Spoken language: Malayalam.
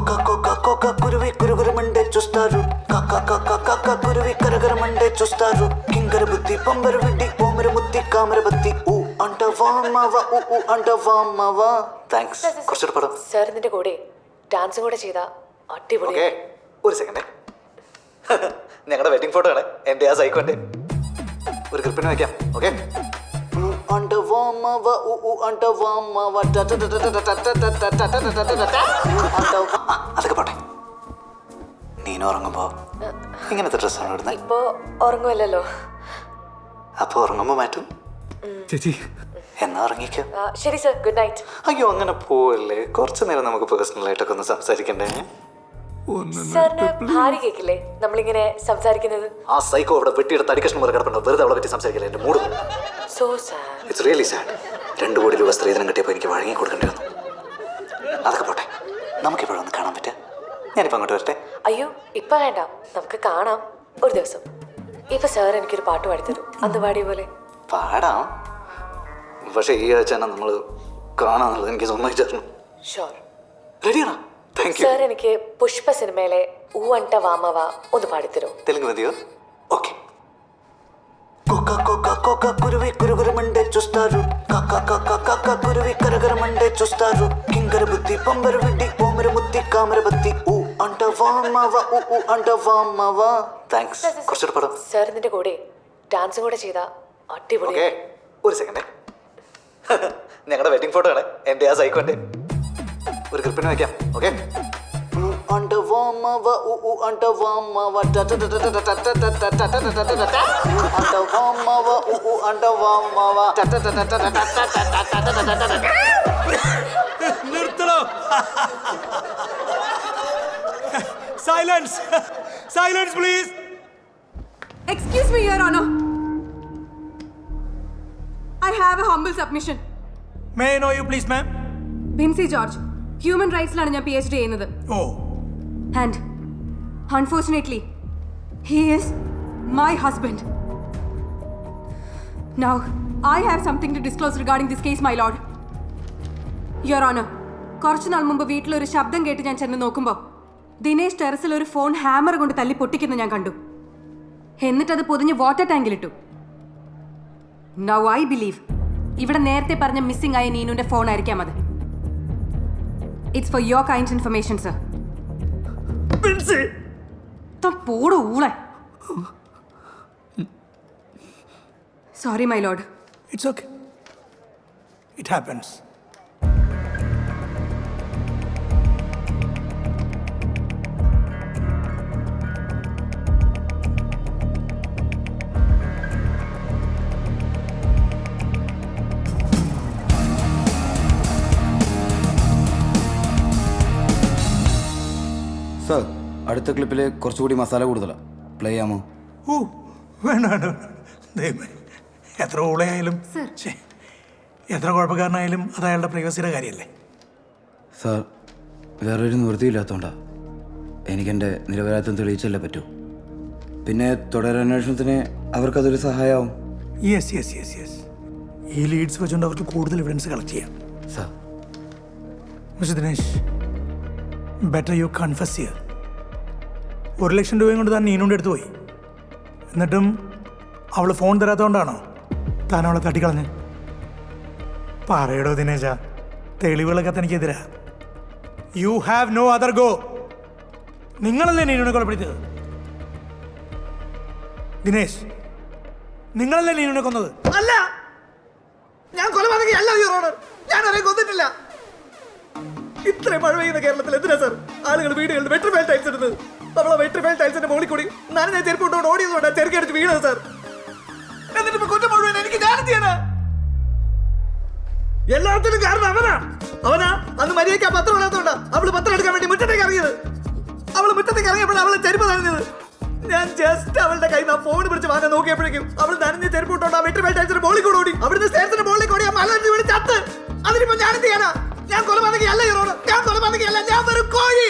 కురువి కురుగురమండే చూస్తారు కాక కురువి కరగరమండే చూస్తారు కింగర బుద్ధి పంబర విడ్డి ఓమర ముద్ది కామర బత్తి ఊ అంటవా మావా ఊ అంటవా మావా താങ്ക്സ് കുറച്ചുകൂടെ പടം സാർ ഇതിന്റെ കൂടെ ഡാൻസും കൂടെ ചെയ്താ അടിപൊളി. ഓക്കെ ഒരു സെക്കൻഡ് ഞങ്ങളുടെ വെഡിങ് ഫോട്ടോ ആണ് എൻ്റെ ആ സൈക്കോന്റെ ഒരു ക്ലിപ്പിന് വെക്കാം. ഓക്കെ അതൊക്കെ പോട്ടെ. നീന ഉറങ്ങുമ്പോ ഇങ്ങനത്തെ ഡ്രസ്സാണ് ഇടുന്നത്. ഇപ്പൊ ഉറങ്ങുമല്ലോ. അപ്പൊ ഉറങ്ങുമ്പോ മാറ്റും ചേച്ചി. എന്നാ ഉറങ്ങിക്കോ. ശരി സർ, ഗുഡ് നൈറ്റ്. അയ്യോ അങ്ങനെ പോവല്ലേ, കുറച്ചു നേരം നമുക്ക് പേഴ്സണൽ ആയിട്ടൊക്കെ ഒന്ന് സംസാരിക്കണ്ടേ? സാറിന് ഭാര്യ കേക്കില്ലേ നമ്മളിങ്ങനെ സംസാരിക്കുന്നത്? ആ സൈക്കോ അവിടെ വെട്ടിയെടുത്ത് അടിക്കഷ്ണം പോലെ കിടപ്പുണ്ടോ, വെറുതെ അവളെ പറ്റി സംസാരിക്കില്ല. എന്റെ mood so sad. It's really sad. 2 കോടി രൂപ സ്ത്രീധനം കിട്ടിയപ്പോൾ എനിക്ക് വഴങ്ങി കൊടുക്കേണ്ടി വന്നു. അതൊക്കെ പോട്ടെ, നമുക്കിപ്പോഴൊന്ന് കാണാൻ പറ്റുക. ഞാനിപ്പോൾ അങ്ങോട്ട് വരട്ടെ? അയ്യോ ഇപ്പൊ വേണ്ട, നമുക്ക് കാണാം ഒരു ദിവസം. ഇപ്പൊ സാർ എനിക്കൊരു പാട്ട് പാടിത്തരും, അന്ന് പാടിയ പോലെ. പാടാം, പക്ഷേ ഈ ആഴ്ച തന്നെ നമ്മൾ കാണാന്നുള്ളത് എനിക്ക് സമ്മതിച്ചു. ഷുവർ. റെഡിയാണോ? Thank you. സാർ എനിക്ക് പുഷ്പ സിനിമയിലെ ഊ അണ്ട വാമവ ഒന്ന് പാടിത്തരും. തെലുങ്ക് മതിയോ? ഓക്കെ. కురువి కురుగురమండే చూస్తారు కాక కురువి కరగరమండే చూస్తారు కింగర బుద్ధి పంబర విడ్డి ఓమర ముద్ది కామర బత్తి ఊ అంటవా మావా ఊ అంటవా మావా. താങ്ക്സ് കുറച്ചുകൂടെ പടം. സാർ ഇതിന്റെ കൂടെ ഡാൻസും കൂടെ ചെയ്താ അടിപൊളി. ഓക്കെ ഒരു സെക്കൻഡ് ഞങ്ങളുടെ വെഡിങ് ഫോട്ടോ ആണ് എൻ്റെ ആ സൈക്കോന്റെ ഒരു ക്ലിപ്പിന് വെക്കാം. ഓക്കെ అంటవా మావా ఊ అంటవా మావా అంటవా మావా ఊ అంటవా మావా. നിർത്തണോ? Silence, silence please. Excuse me, Your Honor. I have a humble submission. May I know you please, ma'am? Binsi George, human റൈറ്റ്സിലാണ് ഞാൻ PhD ചെയ്യുന്നത്. Oh. And unfortunately, he is my husband. Now, I have something to disclose regarding this case, my lord. Your Honor, കുറച്ചു നാൾ മുമ്പ് വീട്ടിലൊരു ശബ്ദം കേട്ട് ഞാൻ ചെന്ന് നോക്കുമ്പോൾ ദിനേശ് ടെറസിൽ ഒരു ഫോൺ ഹാമർ കൊണ്ട് തല്ലി പൊട്ടിക്കുന്നത് ഞാൻ കണ്ടു. എന്നിട്ടത് പൊതിഞ്ഞ് വാട്ടർ ടാങ്കിലിട്ടു. Now I believe ഇവിടെ നേരത്തെ പറഞ്ഞ മിസ്സിംഗ് ആയ നീനുവിന്റെ ഫോൺ ആയിരിക്കാം അത്. It's for your kind information, sir. Binsi! പോടോ ഊളെ. Sorry, my lord. It's okay. It happens. Sir, അടുത്ത ക്ലിപ്പിൽ കുറച്ചുകൂടി മസാല കൂടുതലാണ്, പ്ലേ ചെയ്യാമോ? ഓ വേണ്ട വേണ്ട ദൈവമേ, എത്ര ഊളയായാലും എത്ര കുഴപ്പക്കാരനായാലും അത് അയാളുടെ പ്രൈവസിയുടെ കാര്യമല്ലേ. സാർ, വേറൊരു നിവൃത്തിയില്ലാത്തതുകൊണ്ടാണ്. എനിക്കെൻ്റെ നിരപരാധിത്വം തെളിയിച്ചല്ലേ പറ്റൂ. പിന്നെ തുടരന്വേഷണത്തിന് അവർക്കതൊരു സഹായമാവും. യെസ് യെസ് യെസ് യെസ് ഈ ലീഡ്സ് വെച്ചുകൊണ്ട് അവർക്ക് കൂടുതൽ എവിഡൻസ് കളക്ട് ചെയ്യാം. Sir, mister Dinesh, better U confess here. 1 ലക്ഷം രൂപയും കൊണ്ട് താൻ നീനുണ്ട് എടുത്തു പോയി. എന്നിട്ടും അവൾ ഫോൺ തരാത്തതുകൊണ്ടാണോ താൻ അവളെ തട്ടിക്കളഞ്ഞ്? പറയടോ ദിനേശ, തെളിവുകളൊക്കെ തനിക്കെതിരാ. You have no other go. നിങ്ങളല്ലേ നീനുവിനെ കൊലപ്പെടുത്തിയത്? ദിനേശ്, നിങ്ങളല്ലേ നീനുവിനെ കൊന്നത്? അല്ല, ഞാൻ കൊലപാതകയല്ല യുവർ ഓണർ. ഞാൻ ആരെയും കൊന്നിട്ടില്ല. ഇത്രയും മഴ പെയ്യുന്ന കേരളത്തിൽ എന്തിനാ സാർ ആളുകൾ വീടുകളിൽ വെട്രിഫൈൽ ടൈൽസ് ഇടുന്നത്? നമ്മളെ വെട്രിഫൈൽ ടൈൽസിന്റെ മുകളിൽ കൂടി ഞാൻ ചെരുപ്പ് കൊണ്ടുകൊണ്ട് ഓടിയതുകൊണ്ടാണ് ചെറുക്കി അടിച്ച് വീണത് സാർ. എന്നിട്ട് ഇപ്പൊ കുറ്റം മുഴുവൻ എനിക്ക് കാര്യം ചെയ്യാനാ. എല്ലാത്തിനും കാരണം അവനാ അന്ന് മര്യാദയ്ക്ക് ആ പത്രം ഇടാത്തോണ്ടാ അവള് പത്രം എടുക്കാൻ വേണ്ടി മുറ്റത്തേക്ക് ഇറങ്ങിയത്. അവള് മുറ്റത്തേക്ക് ഇറങ്ങിയപ്പോഴാണ് അവളെ ചെരുപ്പ് നനഞ്ഞത്. ഞാൻ ജസ്റ്റ് അവളുടെ കയ്യിൽ നിന്ന് ഫോൺ പിടിച്ച് വാങ്ങാൻ നോക്കിയപ്പോഴേക്കും അവൾ നനഞ്ഞ ചെരുപ്പ് ഇട്ടോണ്ട് ആ വെട്രിഫൈൽ ടൈൽസിന്റെ മുകളിൽ കൂടെ ഓടി. അവിടുന്ന് സ്റ്റേഷന്റെ മുകളിൽ കൂടി ആ മലഞ്ഞ് വീണ് ചത്ത്. അതിനിപ്പോ ഞാൻ എന്ത് ചെയ്യാനാ? ഞാൻ കൊലപാതകയല്ല യുവർ ഓണർ. ഞാൻ കൊലപാതകയല്ല, ഞാൻ വെറും കോഴി.